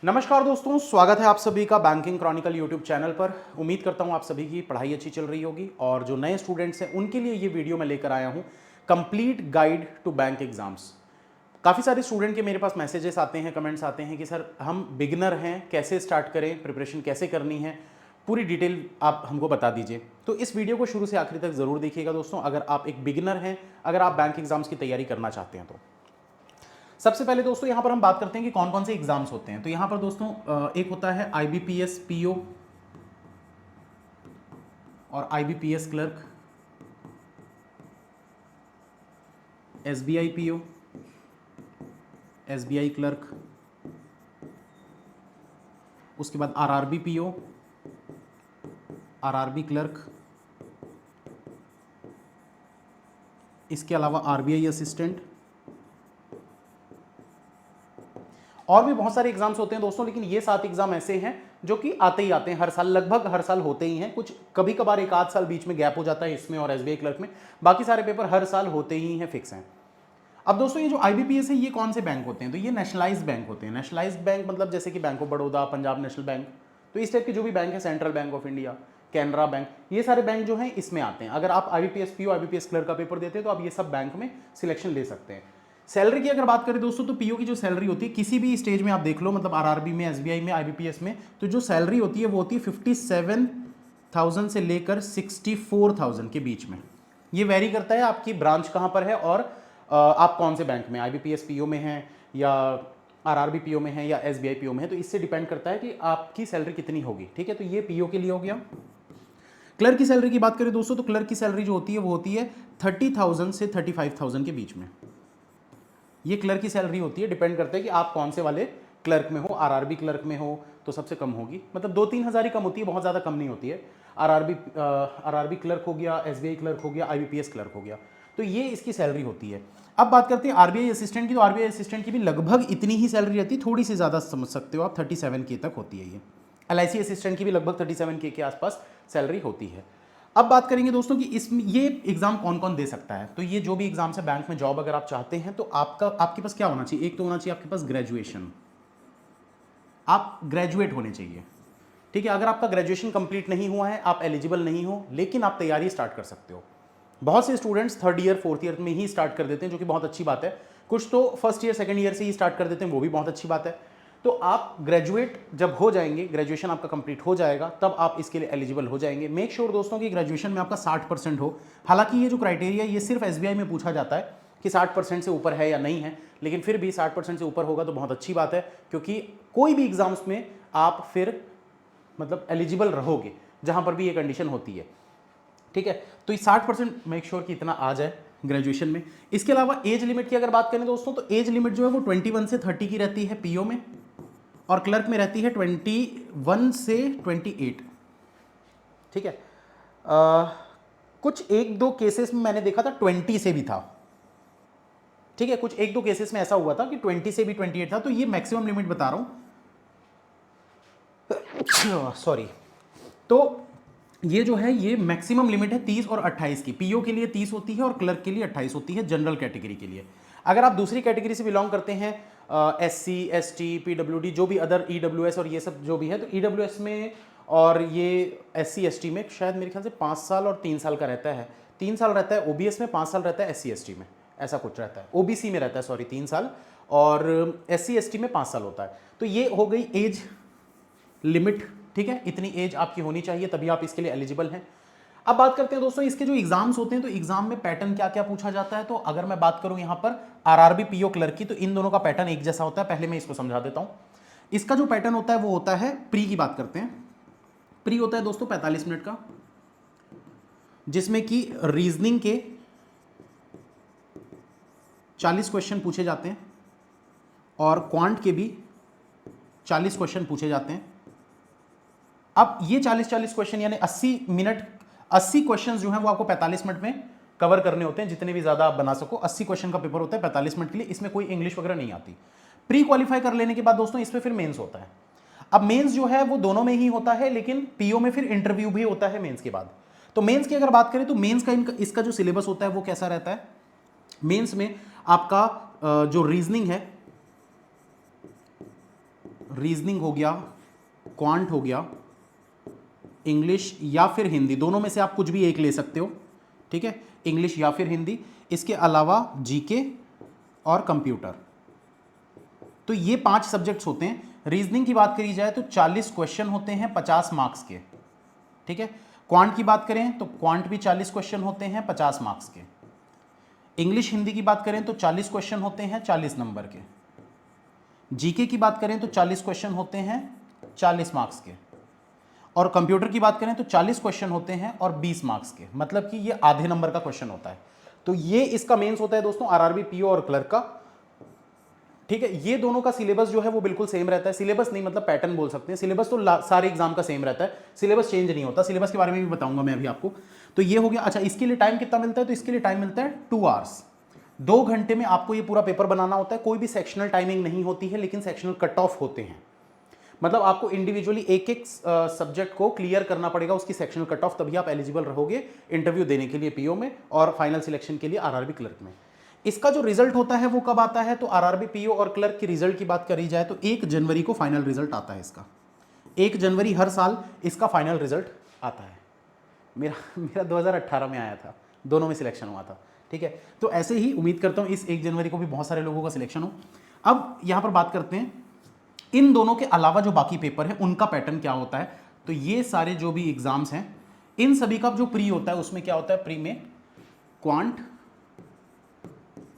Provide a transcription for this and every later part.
नमस्कार दोस्तों, स्वागत है आप सभी का बैंकिंग क्रॉनिकल यूट्यूब चैनल पर। उम्मीद करता हूं आप सभी की पढ़ाई अच्छी चल रही होगी और जो नए स्टूडेंट्स हैं उनके लिए ये वीडियो मैं लेकर आया हूं, complete guide to bank exams. काफ़ी सारे स्टूडेंट के मेरे पास मैसेजेस आते हैं, कमेंट्स आते हैं कि सर हम बिगिनर हैं, कैसे स्टार्ट करें, प्रिपरेशन कैसे करनी है, पूरी डिटेल आप हमको बता दीजिए। तो इस वीडियो को शुरू से आखिर तक ज़रूर देखिएगा दोस्तों, अगर आप एक बिगिनर हैं, अगर आप बैंक एग्जाम्स की तैयारी करना चाहते हैं तो। सबसे पहले दोस्तों यहाँ पर हम बात करते हैं कि कौन कौन से एग्जाम्स होते हैं। तो यहाँ पर दोस्तों एक होता है IBPS PO और IBPS clerk, SBI PO, SBI clerk, उसके बाद RRB PO, RRB क्लर्क, इसके अलावा RBI असिस्टेंट। और भी बहुत सारे एग्जाम्स होते हैं दोस्तों, लेकिन ये 7 एग्जाम ऐसे हैं जो कि आते ही आते हैं, हर साल, लगभग हर साल होते ही हैं। कुछ कभी कभार एक आध साल बीच में गैप हो जाता है इसमें और SBI क्लर्क में, बाकी सारे पेपर हर साल होते ही हैं, फिक्स हैं। अब दोस्तों ये जो IBPS है ये कौन से बैंक होते हैं? तो ये नेशनलाइज्ड बैंक होते हैं। नेशनलाइज्ड बैंक मतलब जैसे कि bank of Baroda, Punjab national bank, तो इस टाइप के जो भी बैंक है, central bank of India, Canara bank, ये सारे बैंक जो हैं इसमें आते हैं। अगर आप IBPS PO, IBPS क्लर्क का पेपर देते हैं तो आप ये सब बैंक में सिलेक्शन ले सकते हैं। सैलरी की अगर बात करें दोस्तों, तो PO की जो सैलरी होती है किसी भी स्टेज में आप देख लो, मतलब RRB में, SBI में, IBPS में, तो जो सैलरी होती है वो होती है 57,000 से लेकर 64,000 के बीच में। ये वेरी करता है आपकी ब्रांच कहाँ पर है और आप कौन से बैंक में, IBPS PO में हैं या RRB PO में है या SBI PO में है, तो इससे डिपेंड करता है कि आपकी सैलरी कितनी होगी। ठीक है, तो ये PO के लिए हो गया। क्लर्क की सैलरी की बात करें दोस्तों, तो क्लर्क की सैलरी जो होती है वो होती है 30,000 से 35,000 के बीच में। ये क्लर्क की सैलरी होती है, डिपेंड करता है कि आप कौन से वाले क्लर्क में हो। RRB क्लर्क में हो तो सबसे कम होगी, मतलब 2-3 हज़ार ही कम होती है, बहुत ज़्यादा कम नहीं होती है। RRB क्लर्क हो गया, SBI क्लर्क हो गया, IBPS क्लर्क हो गया, तो ये इसकी सैलरी होती है। अब बात करते हैं RBI असिस्टेंट की, तो RBI असिस्टेंट की भी लगभग इतनी ही सैलरी रहती है, थोड़ी सी ज़्यादा समझ सकते हो आप, 37K तक होती है ये। LIC असिस्टेंट की भी लगभग 37K के आसपास सैलरी होती है। अब बात करेंगे दोस्तों कि इसमें ये एग्जाम कौन कौन दे सकता है। तो ये जो भी एग्जाम्स है, बैंक में जॉब अगर आप चाहते हैं तो आपके पास क्या होना चाहिए? एक तो होना चाहिए आपके पास ग्रेजुएशन, आप ग्रेजुएट होने चाहिए। ठीक है, अगर आपका ग्रेजुएशन कंप्लीट नहीं हुआ है, आप एलिजिबल नहीं हो, लेकिन आप तैयारी स्टार्ट कर सकते हो। बहुत से students 3rd year 4th year में ही स्टार्ट कर देते हैं, जो कि बहुत अच्छी बात है। कुछ तो 1st ईयर 2nd ईयर से ही स्टार्ट कर देते हैं, वो भी बहुत अच्छी बात है। तो आप ग्रेजुएट जब हो जाएंगे, ग्रेजुएशन आपका कंप्लीट हो जाएगा, तब आप इसके लिए एलिजिबल हो जाएंगे। मेक श्योर दोस्तों कि ग्रेजुएशन में आपका 60% हो। हालांकि ये जो क्राइटेरिया ये सिर्फ SBI में पूछा जाता है कि 60% से ऊपर है या नहीं है, लेकिन फिर भी 60% से ऊपर होगा तो बहुत अच्छी बात है, क्योंकि कोई भी एग्जाम्स में आप फिर मतलब एलिजिबल रहोगे जहां पर भी ये कंडीशन होती है। ठीक है, तो ये 60% मेक श्योर कि इतना आ जाए ग्रेजुएशन में। इसके अलावा एज लिमिट की अगर बात करें दोस्तों, तो एज लिमिट जो है वो 21 से 30 की रहती है PO में, और क्लर्क में रहती है 21 से 28। ठीक है, कुछ 1-2 केसेस में मैंने देखा था 20 से भी था। ठीक है, कुछ 1-2 केसेस में ऐसा हुआ था कि 20 से भी 28 था, तो ये मैक्सिमम लिमिट बता रहा हूं। सॉरी, तो ये जो है ये मैक्सिमम लिमिट है 30 और 28 की। PO के लिए 30 होती है और क्लर्क के लिए 28 होती है, जनरल कैटेगरी के लिए। अगर आप दूसरी कैटेगरी से बिलोंग करते हैं, SC ST PWD, जो भी अदर EWS और ये सब जो भी है, तो EWS में और ये SC ST में शायद मेरे ख्याल से 5 साल और 3 साल का रहता है। 3 साल रहता है OBS में, 5 साल रहता है SC ST में, ऐसा कुछ रहता है। OBC में रहता है, सॉरी, 3 साल, और SC ST में 5 साल होता है। तो ये हो गई एज लिमिट। ठीक है, इतनी एज आपकी होनी चाहिए, तभी आप इसके लिए एलिजिबल हैं। अब बात करते हैं दोस्तों इसके जो एग्जाम्स होते हैं, तो एग्जाम में पैटर्न क्या क्या पूछा जाता है। तो अगर मैं बात करूं यहां पर RRB PO क्लर्क की, तो इन दोनों का पैटर्न एक जैसा होता है। पहले मैं इसको समझा देता हूं। इसका जो पैटर्न होता है वो होता है, प्री की बात करते हैं। प्री होता है दोस्तों 45 मिनट का, जिसमें कि रीजनिंग के 40 क्वेश्चन पूछे जाते हैं और क्वांट के भी 40 क्वेश्चन पूछे जाते हैं। अब ये 40-40 क्वेश्चन यानी 80 मिनट, 80 क्वेश्चन जो हैं वो आपको 45 मिनट में कवर करने होते हैं, जितने भी ज्यादा आप बना सको। 80 क्वेश्चन का पेपर होता है 45 मिनट के लिए, इसमें कोई इंग्लिश वगैरह नहीं आती। प्री क्वालिफाई कर लेने के बाद दोस्तों इसमें फिर मेंस होता है। अब मेंस जो है वो दोनों में ही होता है, लेकिन PO में फिर इंटरव्यू भी होता है मेंस के बाद। तो मेंस की अगर बात करें तो मेंस का इसका जो सिलेबस होता है वो कैसा रहता है? मेंस में आपका जो रीजनिंग है, रीजनिंग हो गया, क्वांट हो गया, इंग्लिश या फिर हिंदी, दोनों में से आप कुछ भी एक ले सकते हो, ठीक है, इंग्लिश या फिर हिंदी। इसके अलावा जीके और कंप्यूटर। तो ये 5 सब्जेक्ट्स होते हैं। रीजनिंग की बात करी जाए तो 40 क्वेश्चन होते हैं 50 मार्क्स के, ठीक है। क्वांट की बात करें तो क्वांट भी 40 क्वेश्चन होते हैं 50 मार्क्स के। इंग्लिश हिंदी की बात करें तो 40 क्वेश्चन होते हैं 40 नंबर के। जीके की बात करें तो 40 क्वेश्चन होते हैं 40 मार्क्स के। और कंप्यूटर की बात करें तो 40 क्वेश्चन होते हैं और 20 मार्क्स के, मतलब कि ये आधे नंबर का क्वेश्चन होता है। तो ये इसका मेंस होता है दोस्तों आरआरबी पीओ और क्लर्क का, ठीक है। ये दोनों का सिलेबस जो है वो बिल्कुल सेम रहता है, सिलेबस नहीं मतलब पैटर्न बोल सकते हैं, सिलेबस तो सारे एग्जाम का सेम रहता है, सिलेबस चेंज नहीं होता। सिलेबस के बारे में भी बताऊंगा मैं अभी आपको। तो ये हो गया। अच्छा, इसके लिए टाइम कितना मिलता है? तो इसके लिए टाइम मिलता है 2 आवर्स, 2 घंटे में आपको ये पूरा पेपर बनाना होता है। कोई भी सेक्शनल टाइमिंग नहीं होती है, लेकिन सेक्शनल कट ऑफ होते हैं, मतलब आपको इंडिविजुअली एक एक सब्जेक्ट को क्लियर करना पड़ेगा उसकी सेक्शनल कट ऑफ, तभी आप एलिजिबल रहोगे इंटरव्यू देने के लिए पीओ में और फाइनल सिलेक्शन के लिए आरआरबी क्लर्क में। इसका जो रिजल्ट होता है वो कब आता है? तो आरआरबी पीओ और क्लर्क की रिजल्ट की बात करी जाए तो 1 जनवरी को फाइनल रिजल्ट आता है इसका। 1 जनवरी हर साल इसका फाइनल रिजल्ट आता है। मेरा 2018 में आया था, दोनों में सिलेक्शन हुआ था, ठीक है। तो ऐसे ही उम्मीद करता हूँ इस 1 जनवरी को भी बहुत सारे लोगों का सिलेक्शन हो। अब यहाँ पर बात करते हैं इन दोनों के अलावा जो बाकी पेपर है उनका पैटर्न क्या होता है। तो ये सारे जो भी एग्जाम्स हैं इन सभी का जो प्री होता है उसमें क्या होता है? प्री में क्वांट,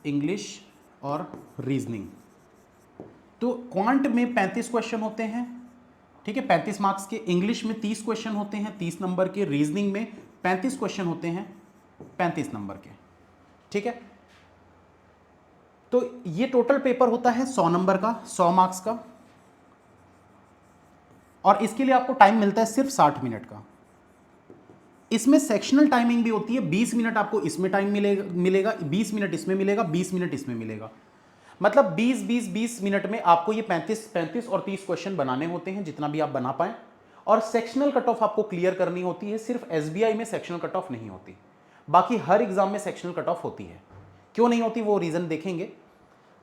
इंग्लिश और रीजनिंग। तो क्वांट में 35 क्वेश्चन होते हैं, ठीक है, 35 मार्क्स के। इंग्लिश में 30 क्वेश्चन होते हैं 30 नंबर के। रीजनिंग में 35 क्वेश्चन होते हैं 35 नंबर के, ठीक है। तो ये टोटल पेपर होता है 100 नंबर का, 100 मार्क्स का, और इसके लिए आपको टाइम मिलता है सिर्फ 60 मिनट का। इसमें सेक्शनल टाइमिंग भी होती है, 20 मिनट आपको इसमें टाइम मिलेगा, 20 मिनट इसमें मिलेगा, 20 मिनट इसमें मिलेगा, मतलब 20 मिनट में आपको ये 35 और 30 क्वेश्चन बनाने होते हैं, जितना भी आप बना पाए। और सेक्शनल कट ऑफ आपको क्लियर करनी होती है। सिर्फ एसबीआई में सेक्शनल कट ऑफ नहीं होती, बाकी हर एग्जाम में सेक्शनल कट ऑफ होती है। क्यों नहीं होती वो रीजन देखेंगे।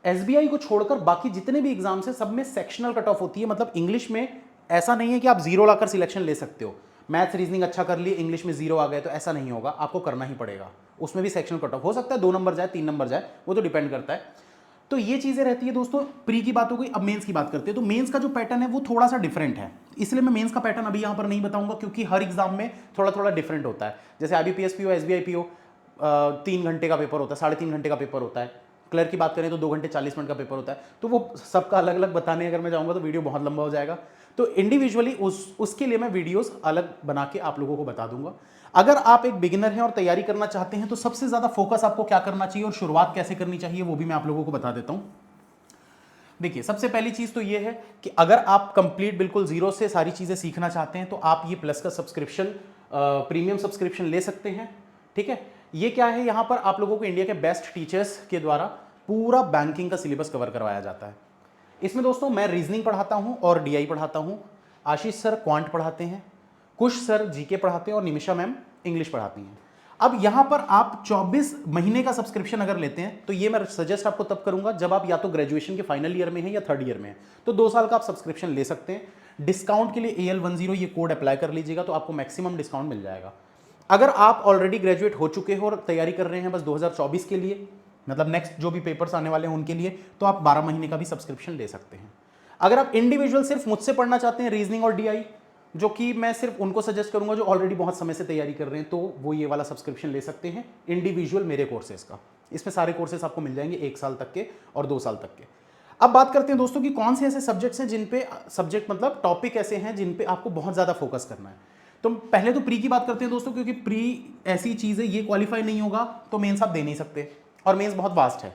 एसबीआई को छोड़कर बाकी जितने भी एग्जाम्स हैं सब में सेक्शनल कट ऑफ होती है। मतलब इंग्लिश में ऐसा नहीं है कि आप 0 लाकर सिलेक्शन ले सकते हो, मैथ्स रीजनिंग अच्छा कर लिए इंग्लिश में 0 आ गए, तो ऐसा नहीं होगा, आपको करना ही पड़ेगा। उसमें भी सेक्शनल कट ऑफ हो सकता है 2 नंबर जाए, 3 नंबर जाए, वो तो डिपेंड करता है। तो ये चीजें रहती है दोस्तों। प्री की बात हो गई, अब मेंस की बात करते हैं। तो मेंस का जो पैटर्न है वो थोड़ा सा डिफरेंट है, इसलिए मैं मेंस का पैटर्न अभी यहाँ पर नहीं बताऊंगा, क्योंकि हर एग्जाम में थोड़ा थोड़ा डिफरेंट होता है। जैसे आईबीपीएस पीओ, एसबीआई पीओ 3 घंटे का पेपर होता है, 3.5 घंटे का पेपर होता है। क्लर्क की बात करें तो 2 घंटे 40 मिनट का पेपर होता है। तो वो सबका अलग अलग बताने अगर मैं जाऊंगा तो वीडियो बहुत लंबा हो जाएगा। तो इंडिविजुअली उसके लिए मैं वीडियोस अलग बना के आप लोगों को बता दूंगा। अगर आप एक बिगिनर हैं और तैयारी करना चाहते हैं तो सबसे ज़्यादा फोकस आपको क्या करना चाहिए और शुरुआत कैसे करनी चाहिए वो भी मैं आप लोगों को बता देता हूँ। देखिए, सबसे पहली चीज़ तो ये है कि अगर आप कंप्लीट बिल्कुल जीरो से सारी चीज़ें सीखना चाहते हैं तो आप ये प्लस का सब्सक्रिप्शन, प्रीमियम सब्सक्रिप्शन ले सकते हैं, ठीक है। ये क्या है, यहाँ पर आप लोगों को इंडिया के बेस्ट टीचर्स के द्वारा पूरा बैंकिंग का सिलेबस कवर करवाया जाता है। इसमें दोस्तों मैं रीजनिंग पढ़ाता हूँ और डीआई पढ़ाता हूँ, आशीष सर क्वांट पढ़ाते हैं, कुश सर जीके पढ़ाते हैं और निमिषा मैम इंग्लिश पढ़ाती हैं। अब यहाँ पर आप 24 महीने का सब्सक्रिप्शन अगर लेते हैं तो ये मैं सजेस्ट आपको तब करूंगा जब आप या तो ग्रेजुएशन के फाइनल ईयर में हैं या 3rd ईयर में हैं, तो 2 साल का आप सब्सक्रिप्शन ले सकते हैं। डिस्काउंट के लिए AL10 ये कोड अप्लाई कर लीजिएगा तो आपको मैक्सिमम डिस्काउंट मिल जाएगा। अगर आप ऑलरेडी ग्रेजुएट हो चुके हो और तैयारी कर रहे हैं बस 2024 के लिए, मतलब नेक्स्ट जो भी पेपर्स आने वाले हैं उनके लिए, तो आप 12 महीने का भी सब्सक्रिप्शन ले सकते हैं। अगर आप इंडिविजुअल सिर्फ मुझसे पढ़ना चाहते हैं रीजनिंग और डीआई, जो कि मैं सिर्फ उनको सजेस्ट करूंगा जो ऑलरेडी बहुत समय से तैयारी कर रहे हैं, तो वो ये वाला सब्सक्रिप्शन ले सकते हैं इंडिविजुअल मेरे कोर्सेज का। इसमें सारे कोर्सेज आपको मिल जाएंगे 1 साल तक के और 2 साल तक के। अब बात करते हैं दोस्तों कि कौन से ऐसे सब्जेक्ट्स हैं जिन पे, सब्जेक्ट मतलब टॉपिक ऐसे हैं जिन पे आपको बहुत ज़्यादा फोकस करना है। तो पहले तो प्री की बात करते हैं दोस्तों, क्योंकि प्री ऐसी चीज़ है ये क्वालिफाई नहीं होगा तो मेंस आप दे नहीं सकते, और मेंस बहुत वास्ट है,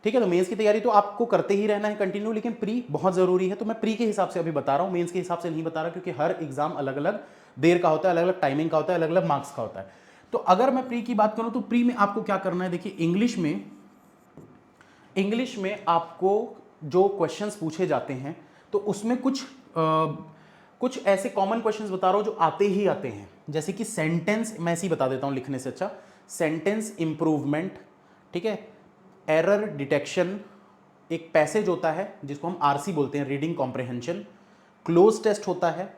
ठीक है। तो मेंस की तैयारी तो आपको करते ही रहना है कंटिन्यू, लेकिन प्री बहुत ज़रूरी है। तो मैं प्री के हिसाब से अभी बता रहा हूँ, मेंस के हिसाब से नहीं बता रहा, क्योंकि हर एग्जाम अलग अलग देर का होता है, अलग अलग टाइमिंग का होता है, अलग अलग मार्क्स का होता है। तो अगर मैं प्री की बात करूँ तो प्री में आपको क्या करना है, देखिए इंग्लिश में आपको जो क्वेश्चंस पूछे जाते हैं तो उसमें कुछ ऐसे कॉमन क्वेश्चंस बता रहा हूँ जो आते ही आते हैं। जैसे कि सेंटेंस, मैं ऐसे ही बता देता हूँ लिखने से अच्छा, सेंटेंस इंप्रूवमेंट, ठीक है, एरर डिटेक्शन, एक पैसेज होता है जिसको हम आरसी बोलते हैं, रीडिंग कॉम्प्रिहेंशन, क्लोज टेस्ट होता है,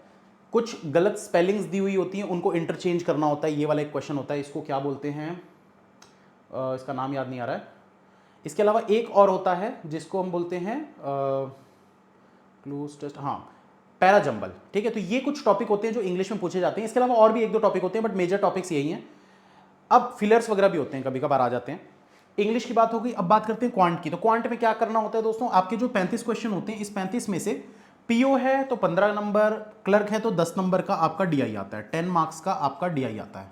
कुछ गलत स्पेलिंग्स दी हुई होती हैं उनको इंटरचेंज करना होता है, ये वाला एक क्वेश्चन होता है, इसको क्या बोलते हैं, इसका नाम याद नहीं आ रहा है। इसके अलावा एक और होता है जिसको हम बोलते हैं क्लोज टेस्ट, हाँ पैरा जंबल, ठीक है। तो ये कुछ टॉपिक होते हैं जो इंग्लिश में पूछे जाते हैं। इसके अलावा और भी एक दो टॉपिक होते हैं बट मेजर टॉपिक्स यही हैं। अब फिलर्स वगैरह भी होते हैं, कभी कभार आ जाते हैं। इंग्लिश की बात हो गई, अब बात करते हैं क्वांट की। तो क्वांट में क्या करना होता है दोस्तों, आपके जो 35 क्वेश्चन होते हैं, इस 35 में से पीओ है तो 15 नंबर, क्लर्क है तो 10 नंबर का आपका डीआई आता है, 10 मार्क्स का आपका डीआई आता है।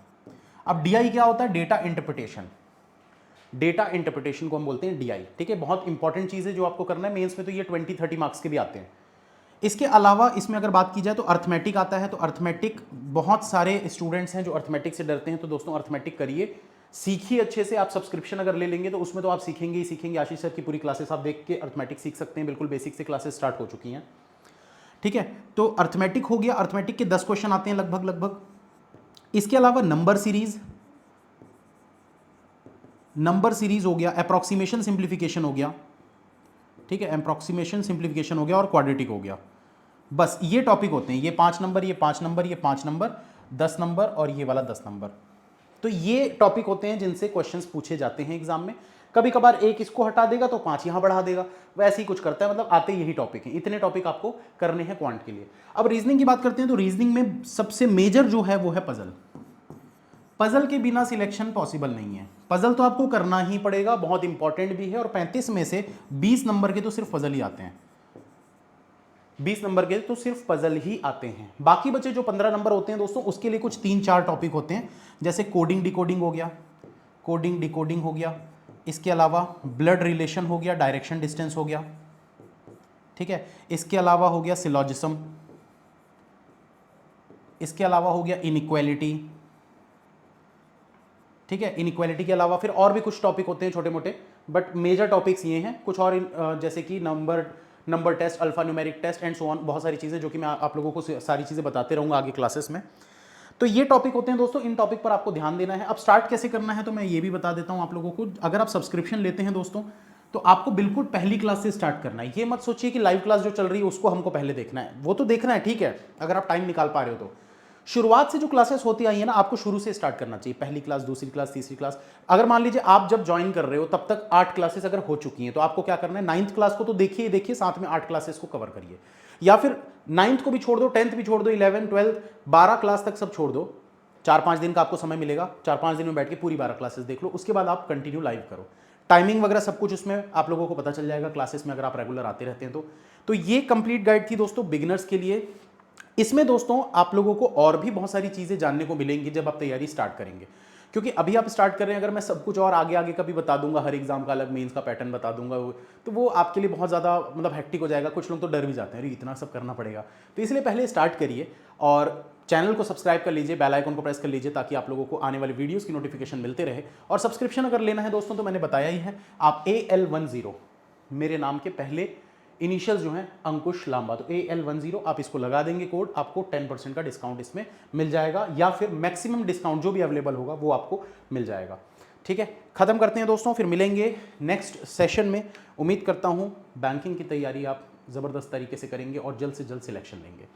अब डीआई क्या होता है, डेटा इंटरप्रिटेशन। डेटा इंटरप्रिटेशन को हम बोलते हैं डीआई, ठीक है। बहुत इंपॉर्टेंट चीज़ है जो आपको करना है, मेंस में तो ये 20-30 मार्क्स के भी आते हैं। इसके अलावा इसमें अगर बात की जाए तो अर्थमेटिक आता है। तो अर्थमेटिक, बहुत सारे स्टूडेंट्स हैं जो अर्थमेटिक से डरते हैं, तो दोस्तों अर्थमेटिक करिए, सीखिए अच्छे से। आप सब्सक्रिप्शन अगर ले लेंगे तो उसमें तो आप सीखेंगे ही सीखेंगे। आशीष सर की पूरी क्लासेस आप देख के अर्थमेटिक सीख सकते हैं, बिल्कुल बेसिक से क्लासेस स्टार्ट हो चुकी हैं, ठीक है। तो अर्थमेटिक हो गया, अर्थमेटिक के 10 क्वेश्चन आते हैं लगभग। इसके अलावा नंबर सीरीज हो गया, अप्रॉक्सीमेशन सिंप्लीफिकेशन हो गया, ठीक है, अप्रॉक्सीमेशन सिंप्लीफिकेशन हो गया और क्वाड्रेटिक हो गया। बस ये टॉपिक होते हैं, ये 5 नंबर, ये 5 नंबर, ये 5 नंबर, 10 नंबर और ये वाला 10 नंबर। तो ये टॉपिक होते हैं जिनसे क्वेश्चंस पूछे जाते हैं एग्जाम में। कभी कभार एक इसको हटा देगा तो 5 यहाँ बढ़ा देगा, वैसे ही कुछ करता है, मतलब आते यही टॉपिक हैं। इतने टॉपिक आपको करने हैं क्वांट के लिए। अब रीजनिंग की बात करते हैं, तो रीजनिंग में सबसे मेजर जो है वो है पजल। पजल के बिना सिलेक्शन पॉसिबल नहीं है। पजल तो आपको करना ही पड़ेगा, बहुत इंपॉर्टेंट भी है, और 35 में से 20 नंबर के तो सिर्फ पजल ही आते हैं। 20 नंबर के तो सिर्फ पजल ही आते हैं। बाकी बचे जो 15 नंबर होते हैं दोस्तों, उसके लिए कुछ 3-4 टॉपिक होते हैं, जैसे कोडिंग डिकोडिंग हो गया, कोडिंग डिकोडिंग हो गया। इसके अलावा ब्लड रिलेशन हो गया, डायरेक्शन डिस्टेंस हो गया, ठीक है। इसके अलावा हो गया सिलॉजिज्म, इसके अलावा हो गया इनइक्वालिटी, ठीक है। इनइक्वालिटी के अलावा फिर और भी कुछ टॉपिक होते हैं छोटे मोटे, बट मेजर टॉपिक्स ये हैं। कुछ और जैसे कि number test, alphanumeric test and so on, बहुत सारी चीज़ें जो कि मैं आप लोगों को सारी चीज़ें बताते रहूँगा आगे क्लासेस में। तो ये टॉपिक होते हैं दोस्तों, इन टॉपिक पर आपको ध्यान देना है। अब स्टार्ट कैसे करना है तो मैं ये भी बता देता हूँ आप लोगों को। अगर आप सब्सक्रिप्शन लेते हैं दोस्तों, तो आपको बिल्कुल पहली क्लास से स्टार्ट करना है। ये मत सोचिए कि लाइव क्लास जो चल रही है उसको हमको पहले देखना है, वो तो देखना है, ठीक है, अगर आप टाइम निकाल पा रहे हो तो। शुरुआत से जो क्लासेस होती आई है ना, आपको शुरू से स्टार्ट करना चाहिए। पहली क्लास, दूसरी क्लास, तीसरी क्लास। अगर मान लीजिए आप जब ज्वाइन कर रहे हो तब तक 8 क्लासेस अगर हो चुकी हैं, तो आपको क्या करना है, 9th क्लास को तो देखिए, साथ में 8 क्लासेस को कवर करिए। या फिर 9th को भी छोड़ दो, 10th भी छोड़ दो, 11, 12, 12 क्लास तक सब छोड़ दो। 4-5 दिन का आपको समय मिलेगा, 4-5 दिन में बैठ के पूरी 12 क्लासेस देख लो। उसके बाद आप कंटिन्यू लाइव करो। टाइमिंग वगैरह सब कुछ उसमें आप लोगों को पता चल जाएगा क्लासेस में, अगर आप रेगुलर आते रहते हैं तो ये कंप्लीट गाइड थी दोस्तों बिगिनर्स के लिए। इसमें दोस्तों आप लोगों को और भी बहुत सारी चीज़ें जानने को मिलेंगी जब आप तैयारी स्टार्ट करेंगे, क्योंकि अभी आप स्टार्ट कर रहे हैं। अगर मैं सब कुछ और आगे आगे का भी बता दूंगा, हर एग्जाम का अलग मेंस का पैटर्न बता दूंगा, तो वो आपके लिए बहुत ज़्यादा मतलब हेक्टिक हो जाएगा। कुछ लोग तो डर भी जाते हैं, अरे इतना सब करना पड़ेगा। तो इसलिए पहले स्टार्ट करिए और चैनल को सब्सक्राइब कर लीजिए, बेल आइकन को प्रेस कर लीजिए, ताकि आप लोगों को आने वाले वीडियोस की नोटिफिकेशन मिलते रहे। और सब्सक्रिप्शन अगर लेना है दोस्तों, तो मैंने बताया ही है, आप AL10 मेरे नाम के पहले इनिशियल जो हैं अंकुश लांबा, तो AL10 आप इसको लगा देंगे कोड, आपको 10% का डिस्काउंट इसमें मिल जाएगा, या फिर मैक्सिमम डिस्काउंट जो भी अवेलेबल होगा वो आपको मिल जाएगा, ठीक है। खत्म करते हैं दोस्तों, फिर मिलेंगे नेक्स्ट सेशन में। उम्मीद करता हूँ बैंकिंग की तैयारी आप ज़बरदस्त तरीके से करेंगे और जल्द से जल्द सिलेक्शन लेंगे।